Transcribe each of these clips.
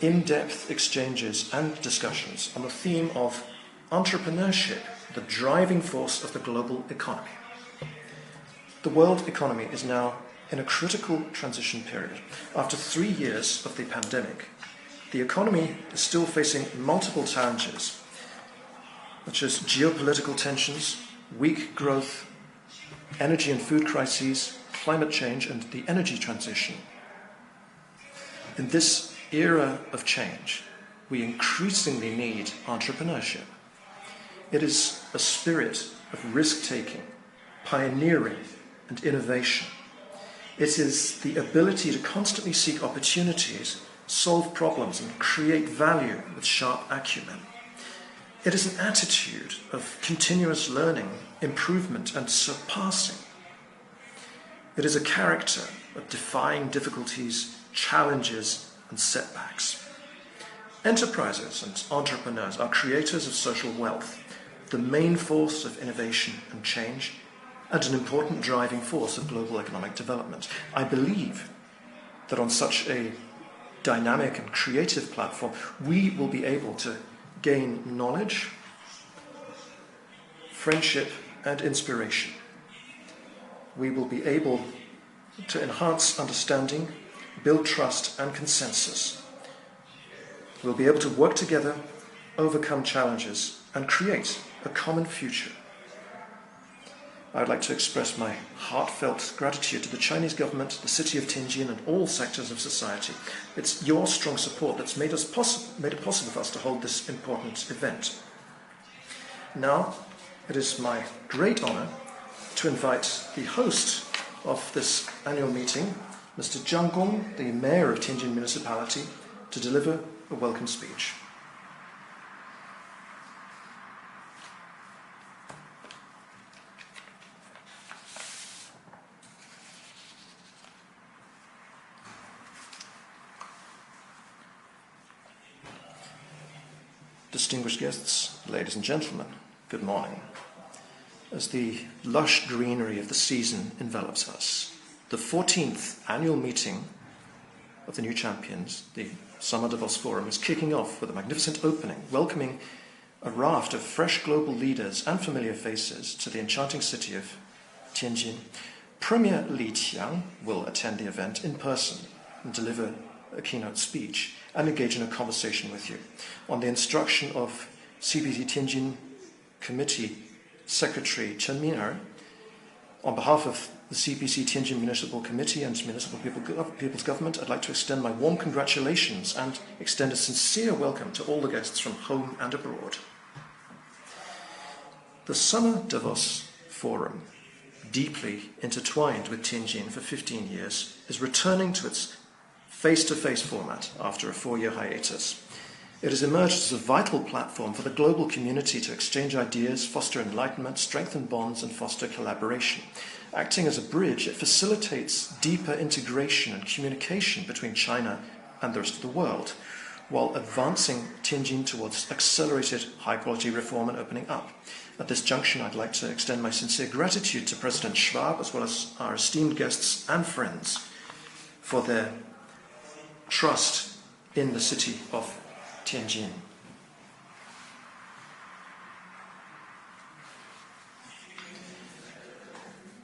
in-depth exchanges and discussions on the theme of entrepreneurship, the driving force of the global economy. The world economy is now in a critical transition period. After 3 years of the pandemic, the economy is still facing multiple challenges, such as geopolitical tensions, weak growth, energy and food crises, climate change, and the energy transition. In this era of change, we increasingly need entrepreneurship. It is a spirit of risk-taking, pioneering, and innovation. It is the ability to constantly seek opportunities, solve problems, and create value with sharp acumen. It is an attitude of continuous learning, improvement, and surpassing. It is a character of defying difficulties, challenges, and setbacks. Enterprises and entrepreneurs are creators of social wealth, the main force of innovation and change, and an important driving force of global economic development. I believe that on such a dynamic and creative platform, we will be able to gain knowledge, friendship, and inspiration. We will be able to enhance understanding, build trust and consensus. We'll be able to work together, overcome challenges, and create a common future. I would like to express my heartfelt gratitude to the Chinese government, the city of Tianjin, and all sectors of society. It's your strong support that's made it possible for us to hold this important event. Now, it is my great honor to invite the host of this annual meeting, Mr. Zhang Gong, the mayor of Tianjin Municipality, to deliver a welcome speech. Distinguished guests, ladies and gentlemen, good morning. As the lush greenery of the season envelops us, the 14th annual meeting of the new champions, the Summer Davos Forum, is kicking off with a magnificent opening, welcoming a raft of fresh global leaders and familiar faces to the enchanting city of Tianjin. Premier Li Qiang will attend the event in person and deliver a keynote speech and engage in a conversation with you. On the instruction of CPC Tianjin Committee Secretary Chen Min'er, on behalf of the CPC Tianjin Municipal Committee and Municipal People's Government, I'd like to extend my warm congratulations and extend a sincere welcome to all the guests from home and abroad. The Summer Davos Forum, deeply intertwined with Tianjin for 15 years, is returning to its face-to-face format after a 4-year hiatus. It has emerged as a vital platform for the global community to exchange ideas, foster enlightenment, strengthen bonds, and foster collaboration. Acting as a bridge, it facilitates deeper integration and communication between China and the rest of the world, while advancing Tianjin towards accelerated high-quality reform and opening up. At this junction, I'd like to extend my sincere gratitude to President Schwab, as well as our esteemed guests and friends, for their trust in the city of Tianjin.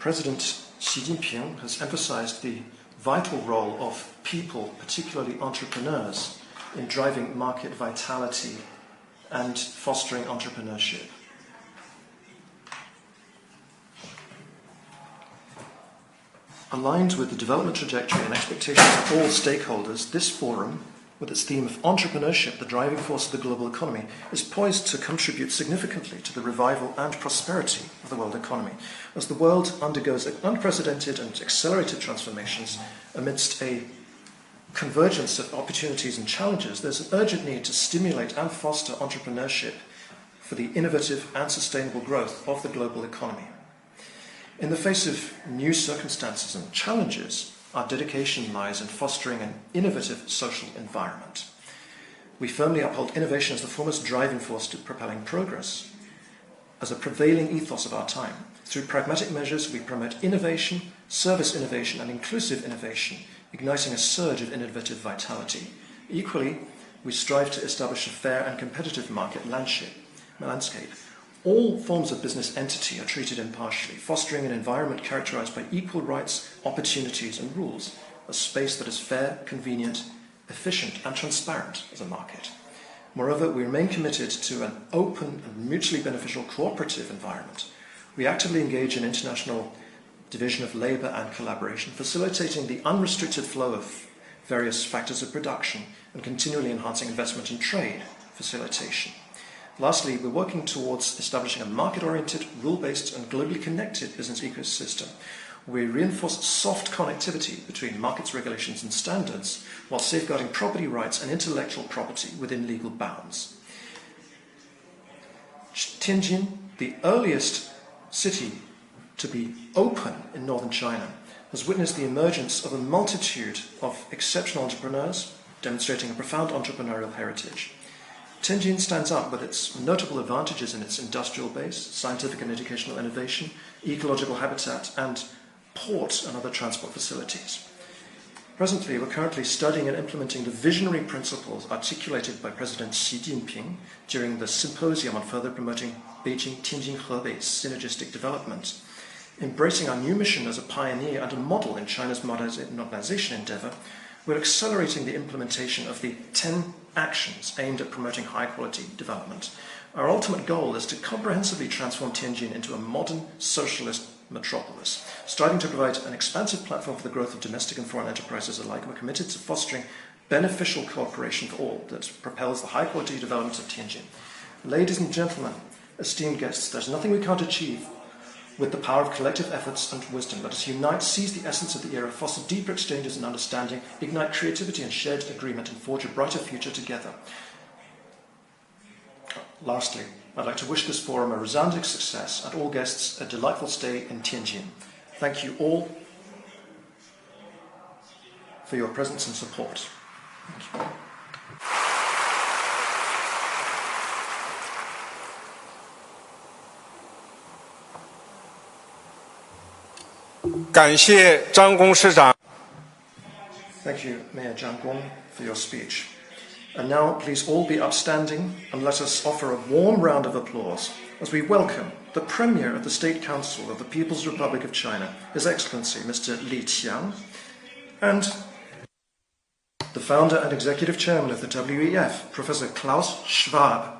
President Xi Jinping has emphasized the vital role of people, particularly entrepreneurs, in driving market vitality and fostering entrepreneurship. Aligned with the development trajectory and expectations of all stakeholders, this forum, with its theme of entrepreneurship, the driving force of the global economy, is poised to contribute significantly to the revival and prosperity of the world economy. As the world undergoes unprecedented and accelerated transformations amidst a convergence of opportunities and challenges, there's an urgent need to stimulate and foster entrepreneurship for the innovative and sustainable growth of the global economy. In the face of new circumstances and challenges, our dedication lies in fostering an innovative social environment. We firmly uphold innovation as the foremost driving force to propelling progress, as a prevailing ethos of our time. Through pragmatic measures, we promote innovation, service innovation, and inclusive innovation, igniting a surge of innovative vitality. Equally, we strive to establish a fair and competitive market landscape. All forms of business entity are treated impartially, fostering an environment characterized by equal rights, opportunities and rules, a space that is fair, convenient, efficient and transparent as a market. Moreover, we remain committed to an open and mutually beneficial cooperative environment. We actively engage in international division of labour and collaboration, facilitating the unrestricted flow of various factors of production and continually enhancing investment and trade facilitation. Lastly, we're working towards establishing a market-oriented, rule-based and globally connected business ecosystem. We reinforce soft connectivity between markets, regulations and standards while safeguarding property rights and intellectual property within legal bounds. Tianjin, the earliest city to be open in northern China, has witnessed the emergence of a multitude of exceptional entrepreneurs, demonstrating a profound entrepreneurial heritage. Tianjin stands out with its notable advantages in its industrial base, scientific and educational innovation, ecological habitat, and port and other transport facilities. Presently, we're currently studying and implementing the visionary principles articulated by President Xi Jinping during the symposium on further promoting Beijing-Tianjin-Hebei synergistic development. Embracing our new mission as a pioneer and a model in China's modernization endeavor, we're accelerating the implementation of the 10 actions aimed at promoting high-quality development. Our ultimate goal is to comprehensively transform Tianjin into a modern socialist metropolis. Striving to provide an expansive platform for the growth of domestic and foreign enterprises alike, we're committed to fostering beneficial cooperation for all that propels the high-quality development of Tianjin. Ladies and gentlemen, esteemed guests, there's nothing we can't achieve with the power of collective efforts and wisdom. Let us unite, seize the essence of the era, foster deeper exchanges and understanding, ignite creativity and shared agreement, and forge a brighter future together. Lastly, I'd like to wish this forum a resounding success and all guests a delightful stay in Tianjin. Thank you all for your presence and support. Thank you. 感谢张公市长。 Thank you, Mayor Zhang Gong, for your speech. And now, please all be upstanding and let us offer a warm round of applause as we welcome the Premier of the State Council of the People's Republic of China, His Excellency Mr. Li Qiang, and the Founder and Executive Chairman of the WEF, Professor Klaus Schwab.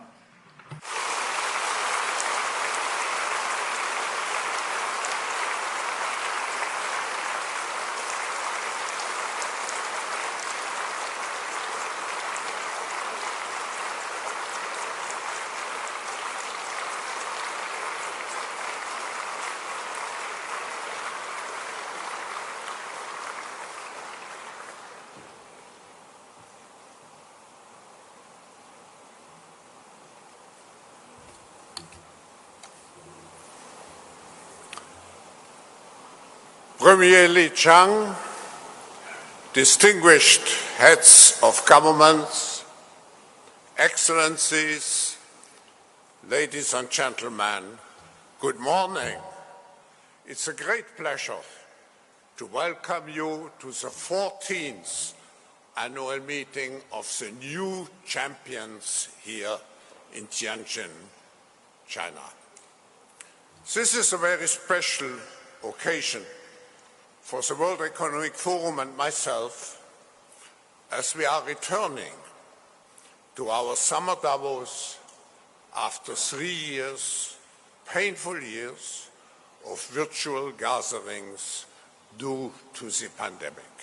Premier Li Qiang, distinguished heads of governments, excellencies, ladies and gentlemen, good morning. It's a great pleasure to welcome you to the 14th annual meeting of the new champions here in Tianjin, China. This is a very special occasion for the World Economic Forum and myself, as we are returning to our Summer Davos after 3 years, painful years, of virtual gatherings due to the pandemic.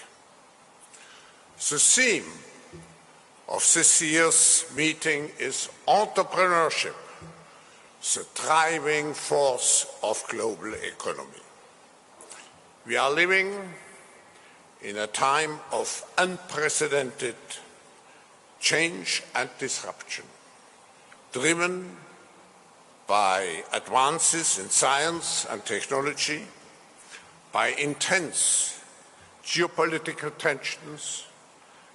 The theme of this year's meeting is entrepreneurship, the driving force of global economy. We are living in a time of unprecedented change and disruption, driven by advances in science and technology, by intense geopolitical tensions,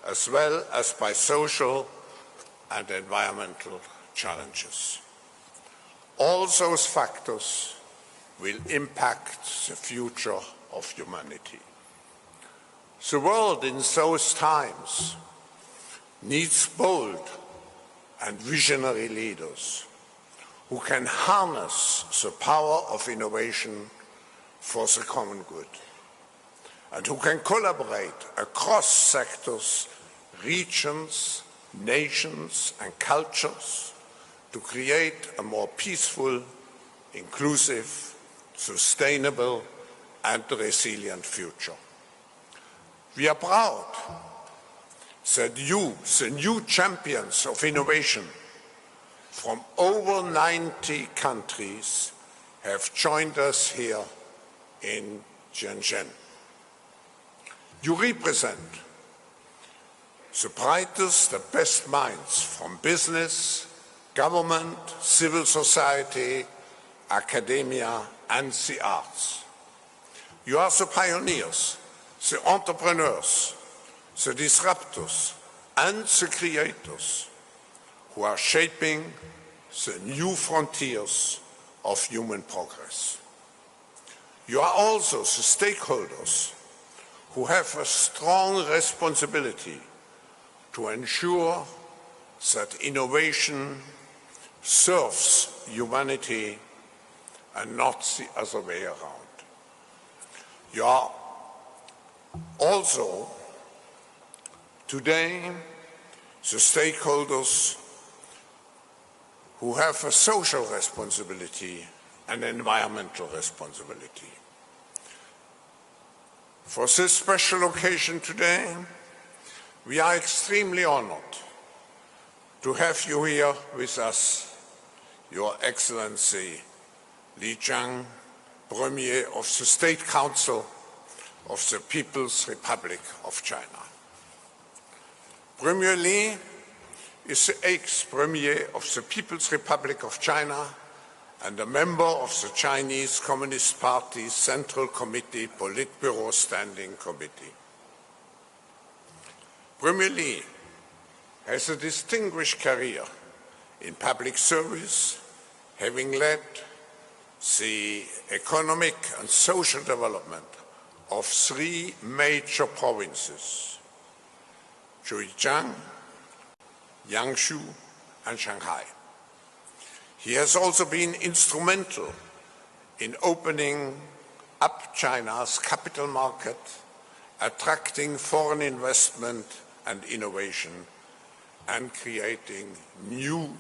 as well as by social and environmental challenges. All those factors will impact the future of humanity. The world in those times needs bold and visionary leaders who can harness the power of innovation for the common good, and who can collaborate across sectors, regions, nations, and cultures to create a more peaceful, inclusive, sustainable, and resilient future. We are proud that you, the new champions of innovation from over 90 countries, have joined us here in Tianjin. You represent the brightest, the best minds from business, government, civil society, academia, and the arts. You are the pioneers, the entrepreneurs, the disruptors, and the creators who are shaping the new frontiers of human progress. You are also the stakeholders who have a strong responsibility to ensure that innovation serves humanity and not the other way around. You are also today the stakeholders who have a social responsibility and environmental responsibility. For this special occasion today, we are extremely honored to have you here with us, Your Excellency Li Qiang, Premier of the State Council of the People's Republic of China. Premier Li is the ex-Premier of the People's Republic of China and a member of the Chinese Communist Party's Central Committee Politburo Standing Committee. Premier Li has a distinguished career in public service, having led the economic and social development of 3 major provinces, Zhejiang, Jiangsu, and Shanghai. He has also been instrumental in opening up China's capital market, attracting foreign investment and innovation, and creating new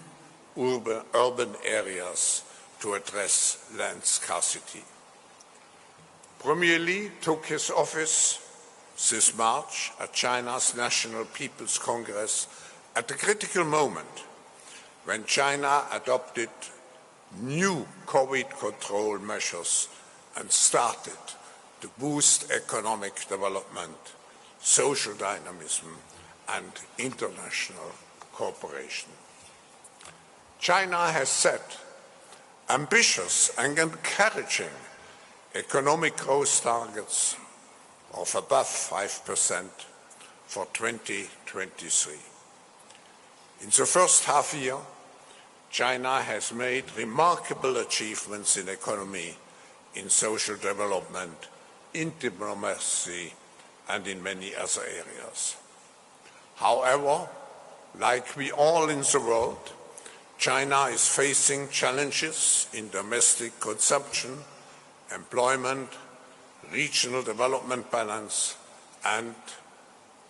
urban areas to address land scarcity. Premier Li took his office this March at China's National People's Congress at a critical moment when China adopted new COVID control measures and started to boost economic development, social dynamism, and international cooperation. China has set ambitious and encouraging economic growth targets of above 5% for 2023. In the first half year, China has made remarkable achievements in economy, in social development, in diplomacy, and in many other areas. However, like we all in the world, China is facing challenges in domestic consumption, employment, regional development balance, and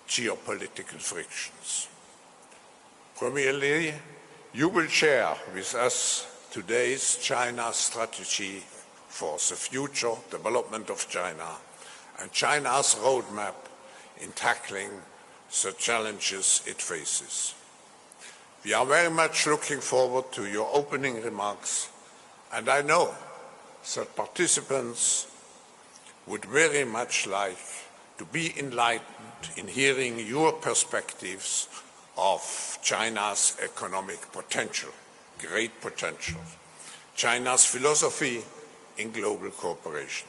geopolitical frictions. Premier Li, you will share with us today's China strategy for the future development of China and China's roadmap in tackling the challenges it faces. We are very much looking forward to your opening remarks, and I know that participants would very much like to be enlightened in hearing your perspectives of China's economic potential, great potential, China's philosophy in global cooperation,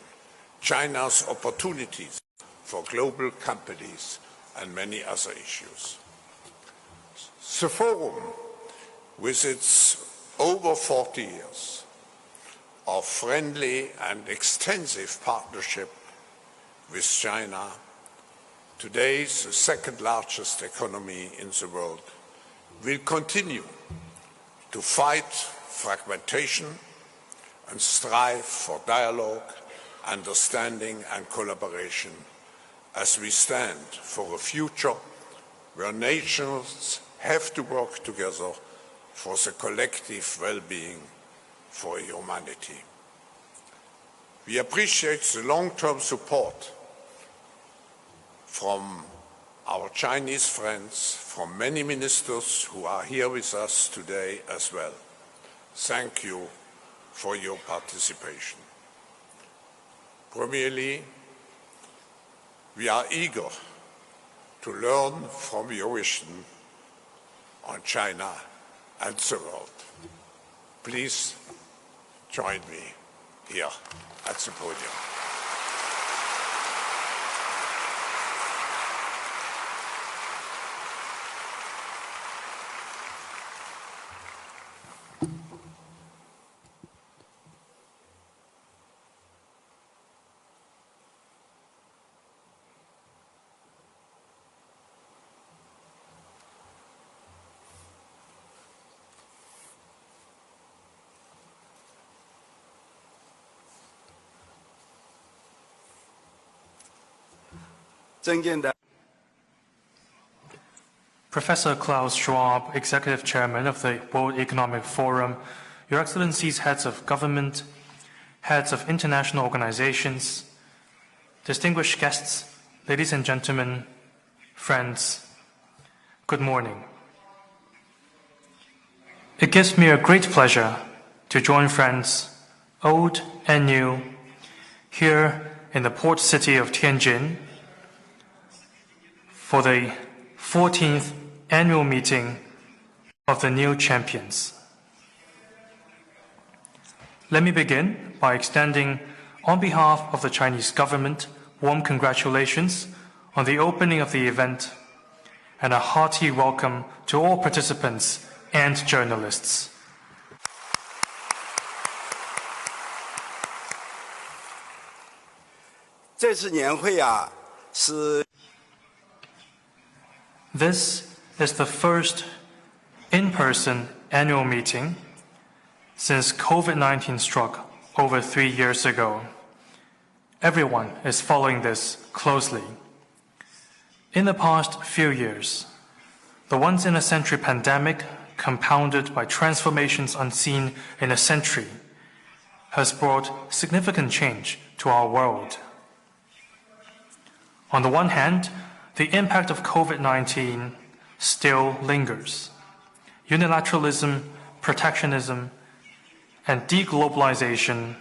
China's opportunities for global companies, and many other issues. The forum, with its over 40 years of friendly and extensive partnership with China, today the second largest economy in the world, will continue to fight fragmentation and strive for dialogue, understanding and collaboration as we stand for a future where nations have to work together for the collective well-being for humanity. We appreciate the long-term support from our Chinese friends, from many ministers who are here with us today as well. Thank you for your participation. Premier Li, we are eager to learn from your vision on China and the world. Please join me here at the podium. Professor Klaus Schwab, Executive Chairman of the World Economic Forum, Your Excellencies, heads of government, heads of international organizations, distinguished guests, ladies and gentlemen, friends, good morning. It gives me a great pleasure to join friends, old and new, here in the port city of Tianjin for the 14th annual meeting of the new champions. Let me begin by extending, on behalf of the Chinese government, warm congratulations on the opening of the event and a hearty welcome to all participants and journalists. This is the first in-person annual meeting since COVID-19 struck over 3 years ago. Everyone is following this closely. In the past few years, the once-in-a-century pandemic, compounded by transformations unseen in a century, has brought significant change to our world. On the one hand, the impact of COVID-19 still lingers. Unilateralism, protectionism, and deglobalization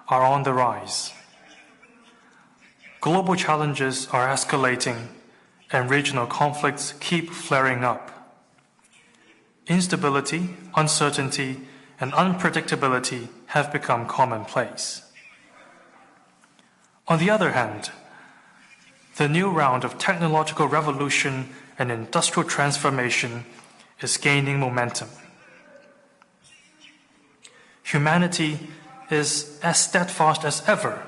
are on the rise. Global challenges are escalating, and regional conflicts keep flaring up. Instability, uncertainty, and unpredictability have become commonplace. On the other hand, the new round of technological revolution and industrial transformation is gaining momentum. Humanity is as steadfast as ever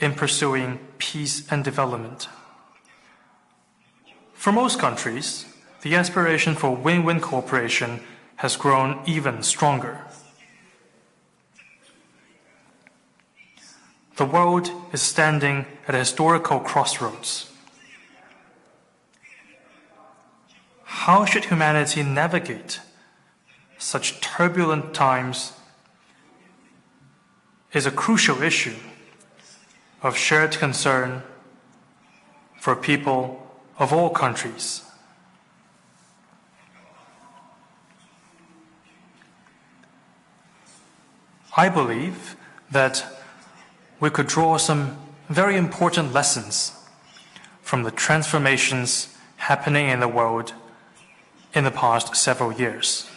in pursuing peace and development. For most countries, the aspiration for win-win cooperation has grown even stronger. The world is standing at a historical crossroads. How should humanity navigate such turbulent times is a crucial issue of shared concern for people of all countries. I believe that we could draw some very important lessons from the transformations happening in the world in the past several years.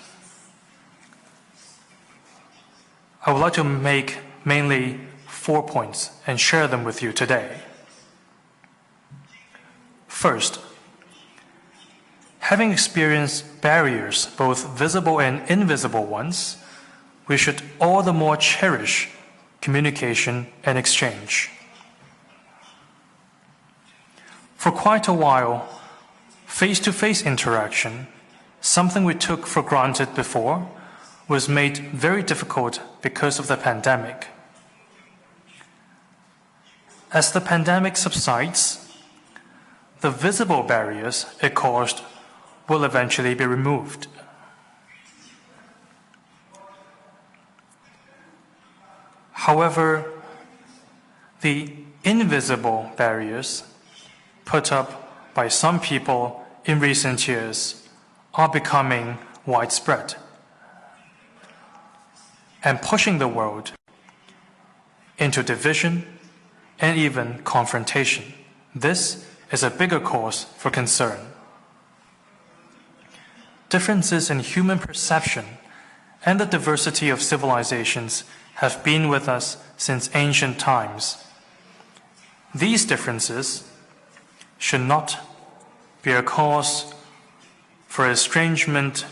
I would like to make mainly 4 points and share them with you today. First, having experienced barriers, both visible and invisible ones, we should all the more cherish communication and exchange. For quite a while, face-to-face interaction, something we took for granted before, was made very difficult because of the pandemic. As the pandemic subsides, the visible barriers it caused will eventually be removed. However, the invisible barriers put up by some people in recent years are becoming widespread and pushing the world into division and even confrontation. This is a bigger cause for concern. Differences in human perception and the diversity of civilizations have been with us since ancient times. These differences should not be a cause for estrangement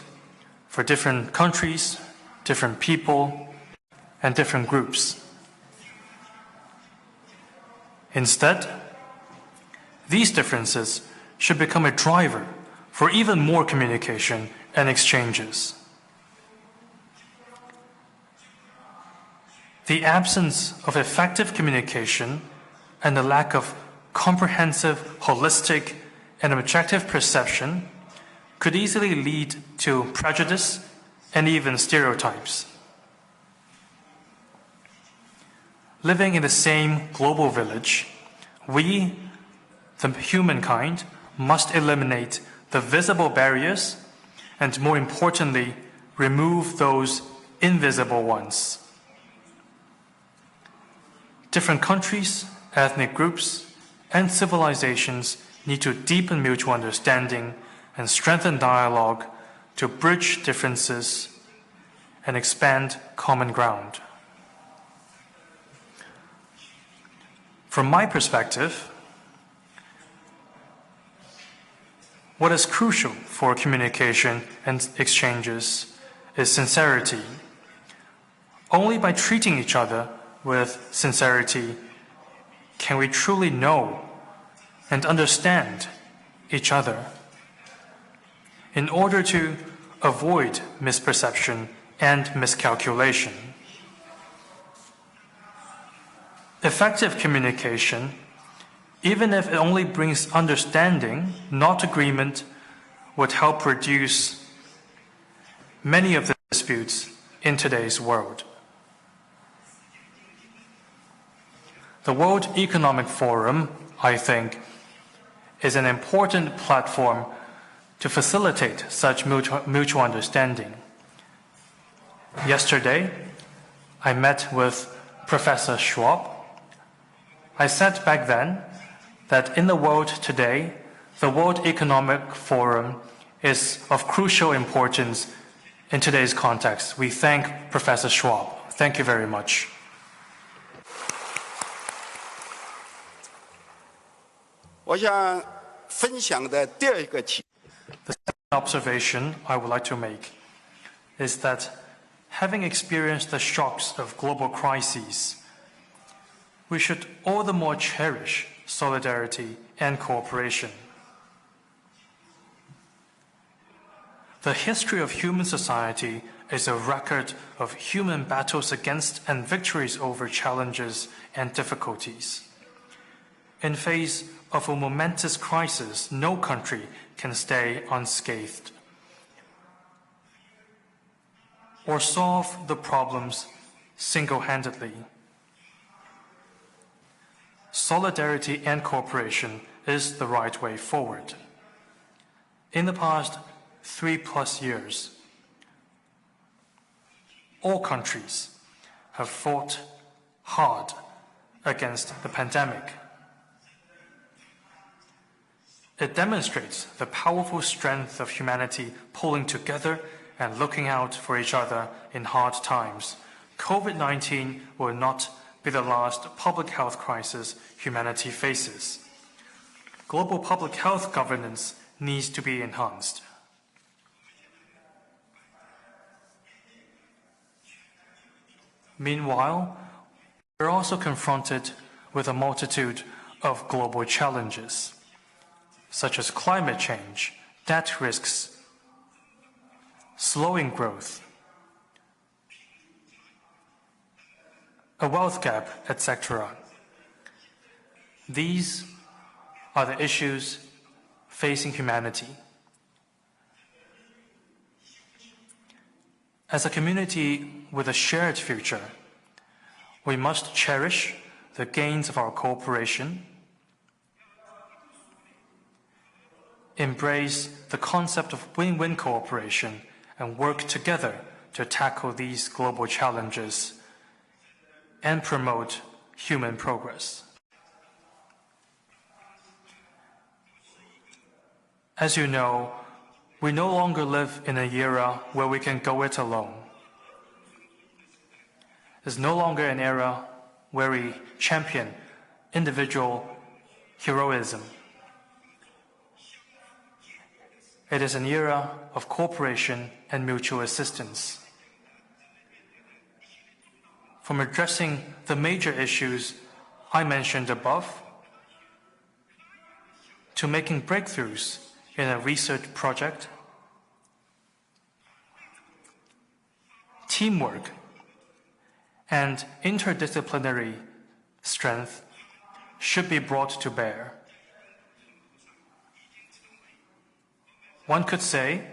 for different countries, different people, and different groups. Instead, these differences should become a driver for even more communication and exchanges. The absence of effective communication and the lack of comprehensive, holistic, and objective perception could easily lead to prejudice and even stereotypes. Living in the same global village, we, the humankind, must eliminate the visible barriers and, more importantly, remove those invisible ones. Different countries, ethnic groups, and civilizations need to deepen mutual understanding and strengthen dialogue to bridge differences and expand common ground. From my perspective, what is crucial for communication and exchanges is sincerity. Only by treating each other with sincerity can we truly know and understand each other in order to avoid misperception and miscalculation. Effective communication, even if it only brings understanding, not agreement, would help reduce many of the disputes in today's world. The World Economic Forum, I think, is an important platform to facilitate such mutual understanding. Yesterday, I met with Professor Schwab. I said back then that in the world today, the World Economic Forum is of crucial importance in today's context. We thank Professor Schwab. Thank you very much. The second observation I would like to make is that having experienced the shocks of global crises, we should all the more cherish solidarity and cooperation. The history of human society is a record of human battles against and victories over challenges and difficulties. In face of a momentous crisis, no country can stay unscathed or solve the problems single-handedly. Solidarity and cooperation is the right way forward. In the past 3+ years, all countries have fought hard against the pandemic. It demonstrates the powerful strength of humanity pulling together and looking out for each other in hard times. COVID-19 will not be the last public health crisis humanity faces. Global public health governance needs to be enhanced. Meanwhile, we're also confronted with a multitude of global challenges. such as climate change, debt risks, slowing growth, a wealth gap, etc. These are the issues facing humanity. As a community with a shared future, we must cherish the gains of our cooperation, embrace the concept of win-win cooperation, and work together to tackle these global challenges and promote human progress. As you know, we no longer live in an era where we can go it alone. It's no longer an era where we champion individual heroism. It is an era of cooperation and mutual assistance. From addressing the major issues I mentioned above, to making breakthroughs in a research project, teamwork and interdisciplinary strength should be brought to bear. One could say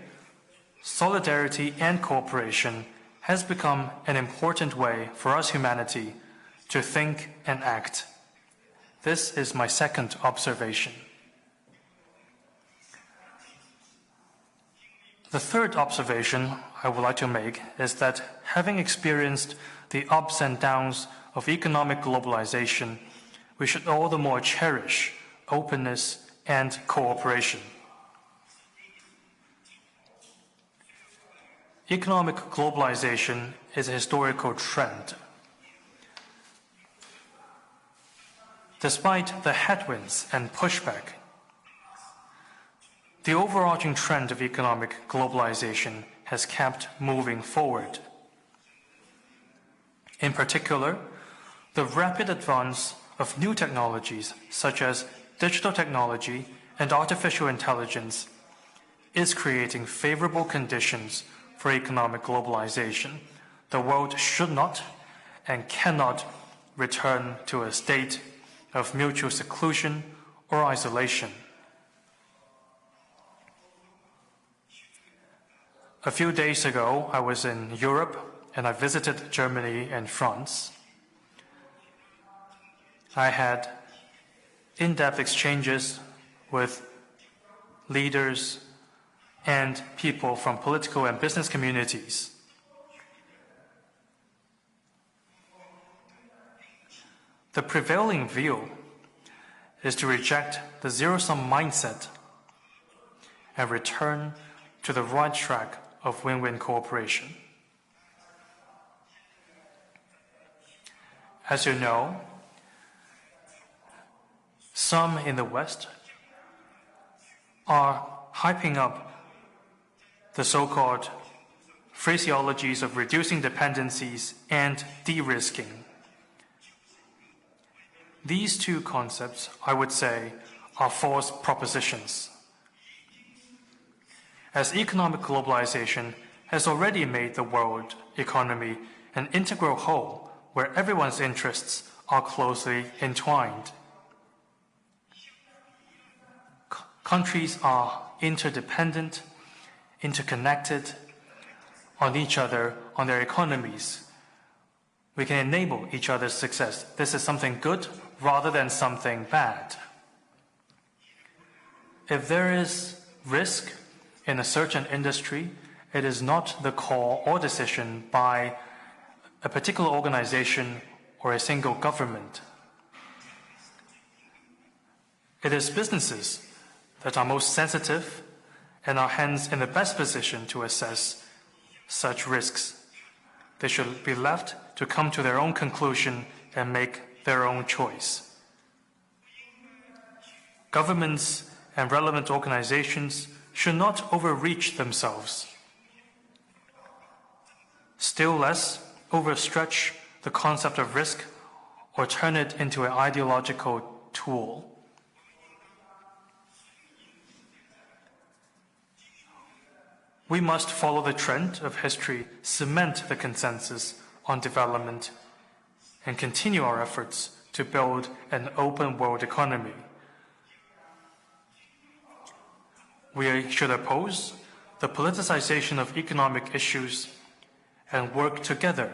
solidarity and cooperation has become an important way for us humanity to think and act. This is my second observation. The third observation I would like to make is that having experienced the ups and downs of economic globalization, we should all the more cherish openness and cooperation. Economic globalization is a historical trend. Despite the headwinds and pushback, the overarching trend of economic globalization has kept moving forward. In particular, the rapid advance of new technologies such as digital technology and artificial intelligence is creating favorable conditions for economic globalization. The world should not and cannot return to a state of mutual seclusion or isolation. A few days ago, I was in Europe and I visited Germany and France. I had in-depth exchanges with leaders and people from political and business communities. The prevailing view is to reject the zero-sum mindset and return to the right track of win-win cooperation. As you know, some in the West are hyping up the so-called phraseologies of reducing dependencies and de-risking. These two concepts, I would say, are false propositions, as economic globalization has already made the world economy an integral whole where everyone's interests are closely entwined. Countries are interdependent, interconnected on each other, on their economies. We can enable each other's success. This is something good rather than something bad. If there is risk in a certain industry, it is not the call or decision by a particular organization or a single government. It is businesses that are most sensitive and are hence in the best position to assess such risks. They should be left to come to their own conclusion and make their own choice. Governments and relevant organizations should not overreach themselves. Still less, overstretch the concept of risk or turn it into an ideological tool. We must follow the trend of history, cement the consensus on development, and continue our efforts to build an open world economy. We should oppose the politicization of economic issues and work together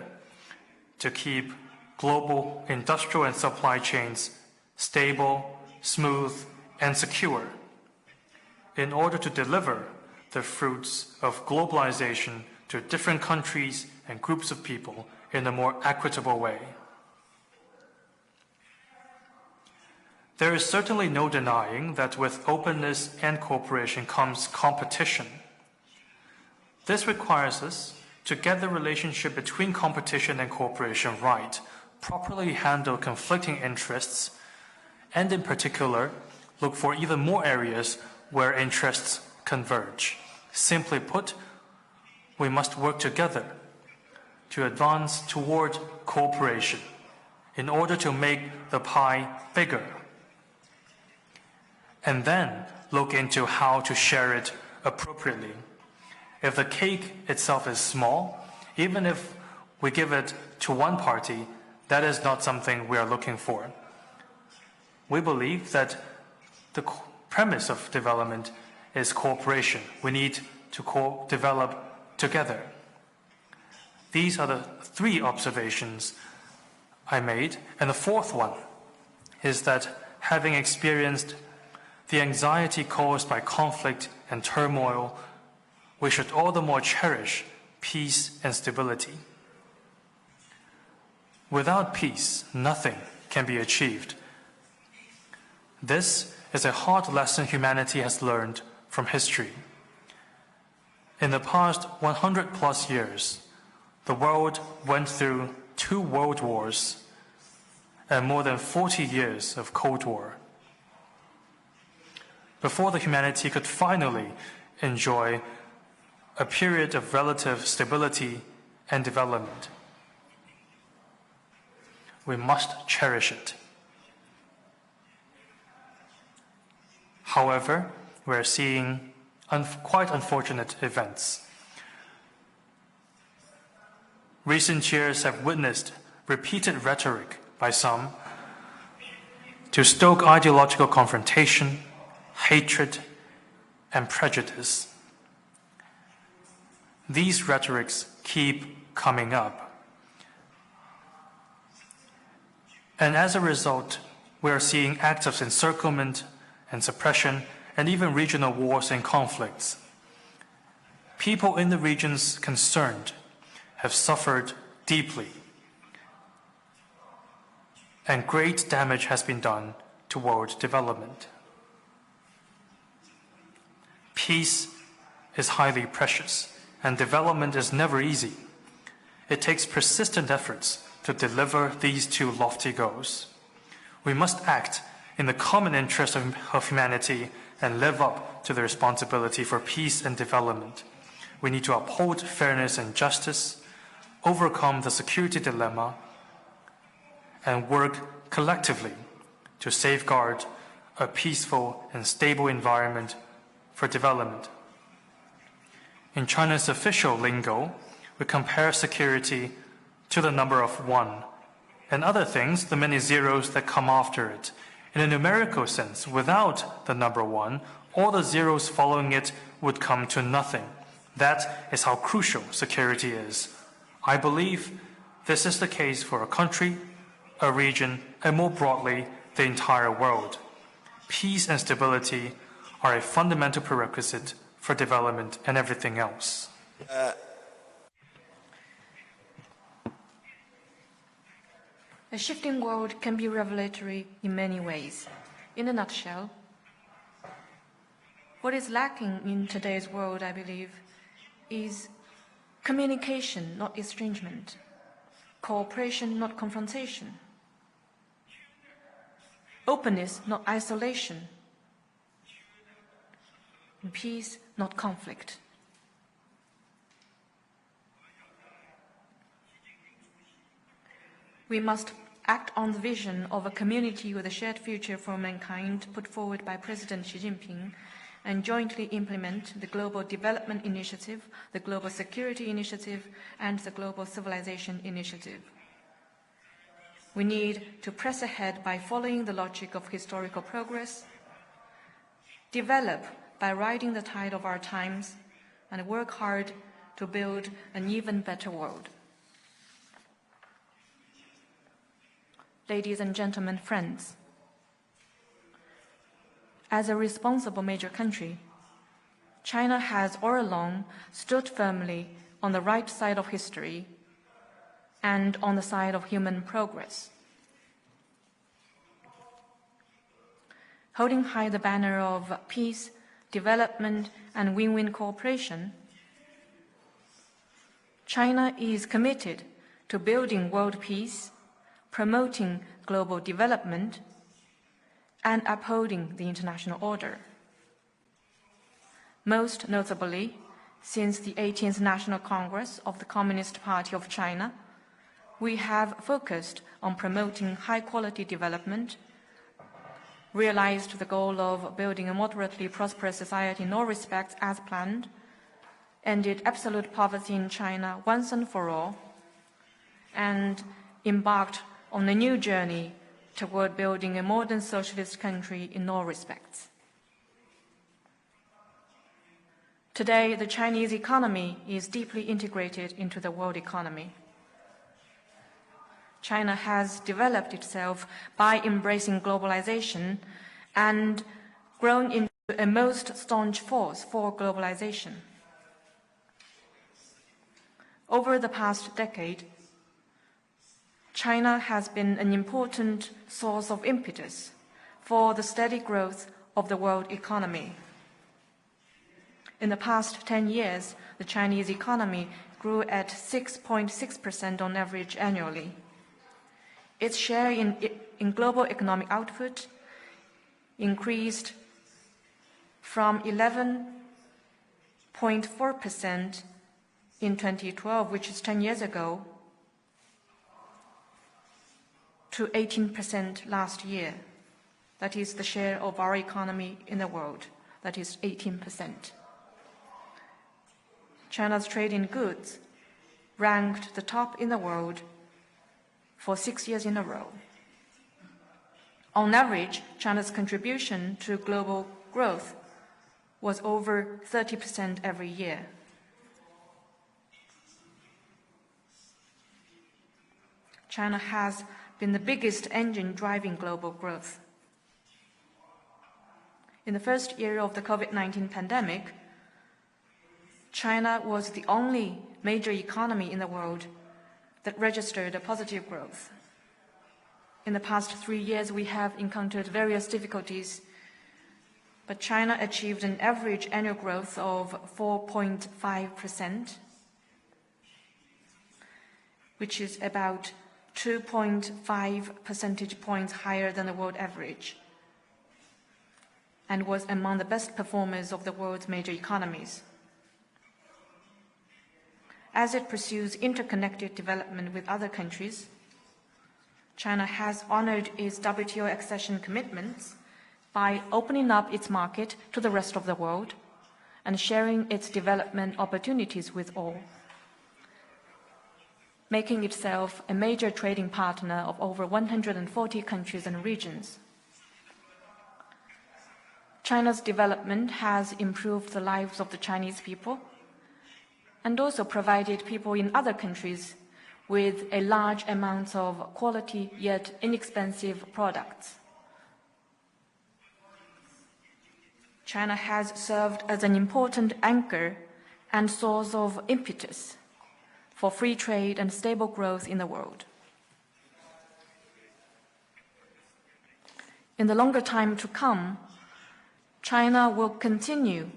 to keep global industrial and supply chains stable, smooth, and secure in order to deliver the fruits of globalization to different countries and groups of people in a more equitable way. There is certainly no denying that with openness and cooperation comes competition. This requires us to get the relationship between competition and cooperation right, properly handle conflicting interests, and in particular, look for even more areas where interests converge. Simply put, we must work together to advance toward cooperation in order to make the pie bigger, and then look into how to share it appropriately. If the cake itself is small, even if we give it to one party, that is not something we are looking for. We believe that the premise of development is cooperation. We need to develop together. These are the three observations I made. And the fourth one is that having experienced the anxiety caused by conflict and turmoil, we should all the more cherish peace and stability. Without peace, nothing can be achieved. This is a hard lesson humanity has learned from history. In the past 100 plus years, the world went through 2 world wars and more than 40 years of Cold War before the humanity could finally enjoy a period of relative stability and development. We must cherish it. However, we're seeing quite unfortunate events. Recent years have witnessed repeated rhetoric by some to stoke ideological confrontation, hatred, and prejudice. These rhetorics keep coming up. And as a result, we are seeing acts of encirclement and suppression, and even regional wars and conflicts. People in the regions concerned have suffered deeply, and great damage has been done to world development. Peace is highly precious, and development is never easy. It takes persistent efforts to deliver these 2 lofty goals. We must act in the common interest of humanity and live up to the responsibility for peace and development. We need to uphold fairness and justice, overcome the security dilemma, and work collectively to safeguard a peaceful and stable environment for development. In China's official lingo, we compare security to the number of 1, and other things, the many zeros that come after it. In a numerical sense, without the number 1, all the zeros following it would come to nothing. That is how crucial security is. I believe this is the case for a country, a region, and more broadly, the entire world. Peace and stability are a fundamental prerequisite for development and everything else. A shifting world can be revelatory in many ways. In a nutshell, what is lacking in today's world, I believe, is communication, not estrangement, cooperation, not confrontation, openness, not isolation, and peace, not conflict. We must act on the vision of a community with a shared future for mankind put forward by President Xi Jinping and jointly implement the Global Development Initiative, the Global Security Initiative, and the Global Civilization Initiative. We need to press ahead by following the logic of historical progress, develop by riding the tide of our times, and work hard to build an even better world. Ladies and gentlemen, friends, as a responsible major country, China has all along stood firmly on the right side of history and on the side of human progress. Holding high the banner of peace, development, and win-win cooperation, China is committed to building world peace, promoting global development, and upholding the international order. Most notably, since the 18th National Congress of the Communist Party of China, we have focused on promoting high-quality development, realized the goal of building a moderately prosperous society in all respects as planned, ended absolute poverty in China once and for all, and embarked on a new journey toward building a modern socialist country in all respects. Today, the Chinese economy is deeply integrated into the world economy. China has developed itself by embracing globalization and grown into a most staunch force for globalization. Over the past decade, China has been an important source of impetus for the steady growth of the world economy. In the past 10 years, the Chinese economy grew at 6.6% on average annually. Its share in global economic output increased from 11.4% in 2012, which is 10 years ago, to 18% last year. That is the share of our economy in the world. That is 18%. China's trade in goods ranked the top in the world for 6 years in a row. On average, China's contribution to global growth was over 30% every year. China has been the biggest engine driving global growth. In the first year of the COVID-19 pandemic, China was the only major economy in the world that registered a positive growth. In the past 3 years, we have encountered various difficulties, but China achieved an average annual growth of 4.5%, which is about 2.5 percentage points higher than the world average, and was among the best performers of the world's major economies. As it pursues interconnected development with other countries, China has honored its WTO accession commitments by opening up its market to the rest of the world and sharing its development opportunities with all, making itself a major trading partner of over 140 countries and regions. China's development has improved the lives of the Chinese people and also provided people in other countries with a large amount of quality yet inexpensive products. China has served as an important anchor and source of impetus for free trade and stable growth in the world. In the longer time to come, China will continue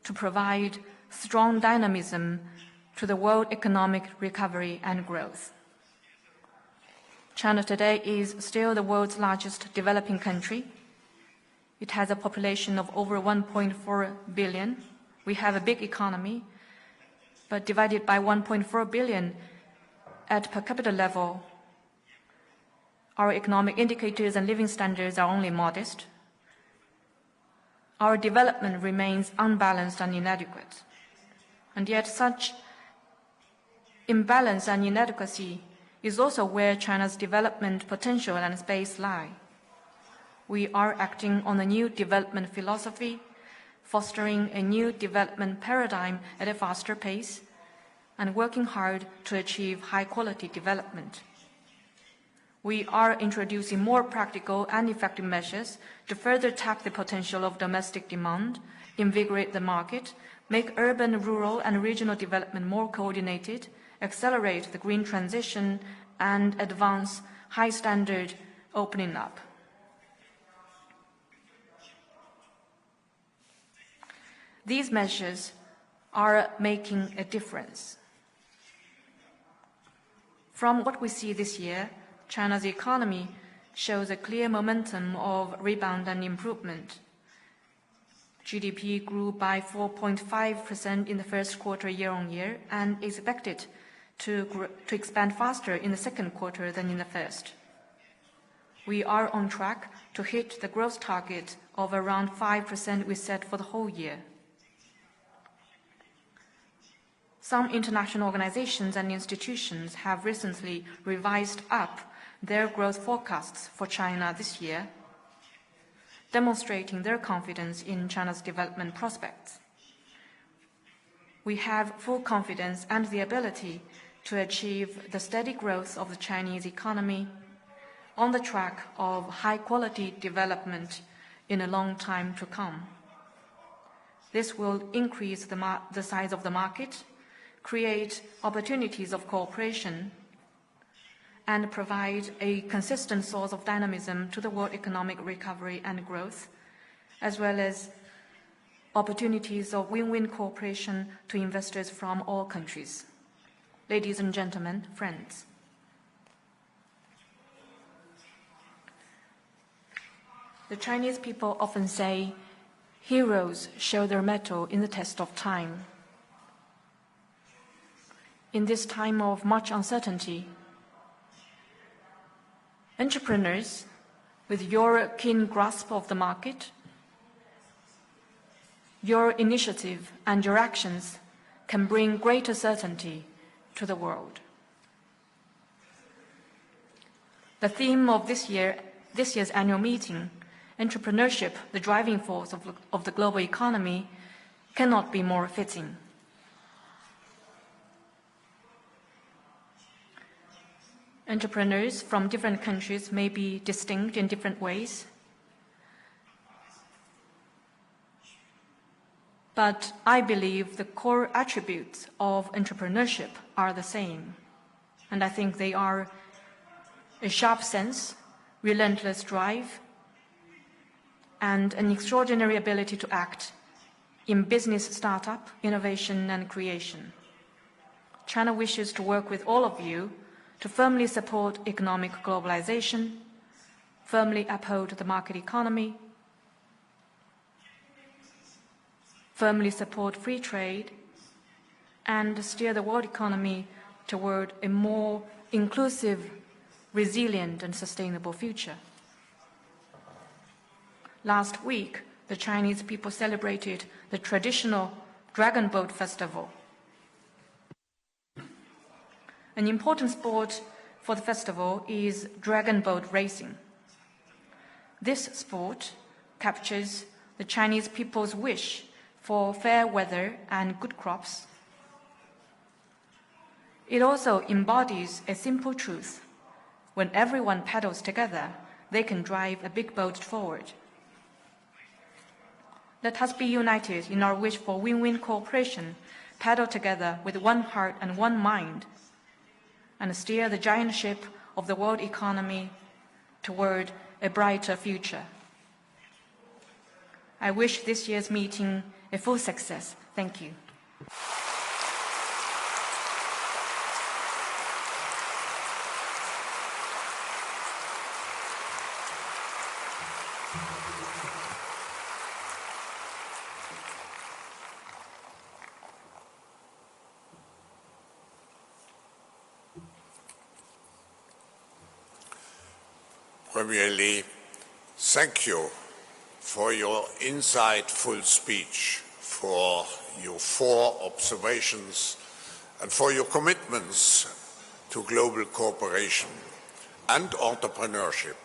to provide strong dynamism to the world economic recovery and growth. China today is still the world's largest developing country. It has a population of over 1.4 billion. We have a big economy, but divided by 1.4 billion at per capita level, our economic indicators and living standards are only modest. our development remains unbalanced and inadequate. And yet such imbalance and inadequacy is also where China's development potential and space lie. We are acting on a new development philosophy, fostering a new development paradigm at a faster pace, and working hard to achieve high-quality development. We are introducing more practical and effective measures to further tap the potential of domestic demand, invigorate the market, make urban, rural, and regional development more coordinated, accelerate the green transition, and advance high-standard opening up. These measures are making a difference. From what we see this year, China's economy shows a clear momentum of rebound and improvement. GDP grew by 4.5% in the first quarter year-on-year and is expected to expand faster in the second quarter than in the first. We are on track to hit the growth target of around 5% we set for the whole year. Some international organizations and institutions have recently revised up their growth forecasts for China this year, demonstrating their confidence in China's development prospects. We have full confidence and the ability to achieve the steady growth of the Chinese economy on the track of high-quality development in a long time to come. This will increase the size of the market, create opportunities of cooperation, and provide a consistent source of dynamism to the world economic recovery and growth, as well as opportunities of win-win cooperation to investors from all countries. Ladies and gentlemen, friends, the Chinese people often say, heroes show their mettle in the test of time. In this time of much uncertainty, entrepreneurs, with your keen grasp of the market, your initiative and your actions can bring greater certainty to the world. The theme of this year's annual meeting, Entrepreneurship, the Driving Force of the Global Economy, cannot be more fitting. Entrepreneurs from different countries may be distinct in different ways, but I believe the core attributes of entrepreneurship are the same, and I think they are a sharp sense, relentless drive, and an extraordinary ability to act in business startup, innovation, and creation. China wishes to work with all of you to firmly support economic globalization, firmly uphold the market economy, firmly support free trade, and steer the world economy toward a more inclusive, resilient, and sustainable future. Last week, the Chinese people celebrated the traditional Dragon Boat Festival. An important sport for the festival is dragon boat racing. This sport captures the Chinese people's wish for fair weather and good crops. It also embodies a simple truth. When everyone paddles together, they can drive a big boat forward. Let us be united in our wish for win-win cooperation, paddle together with one heart and one mind, and steer the giant ship of the world economy toward a brighter future. I wish this year's meeting a full success. Thank you. Premier Li, thank you for your insightful speech, for your 4 observations, and for your commitments to global cooperation and entrepreneurship.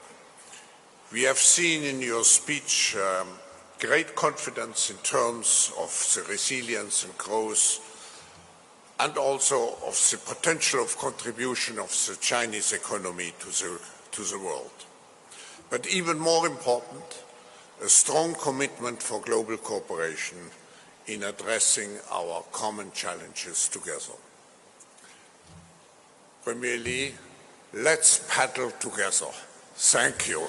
We have seen in your speech great confidence in terms of the resilience and growth and also of the potential of contribution of the Chinese economy to the world. But even more important, a strong commitment for global cooperation in addressing our common challenges together. Premier Li, let's paddle together. Thank you.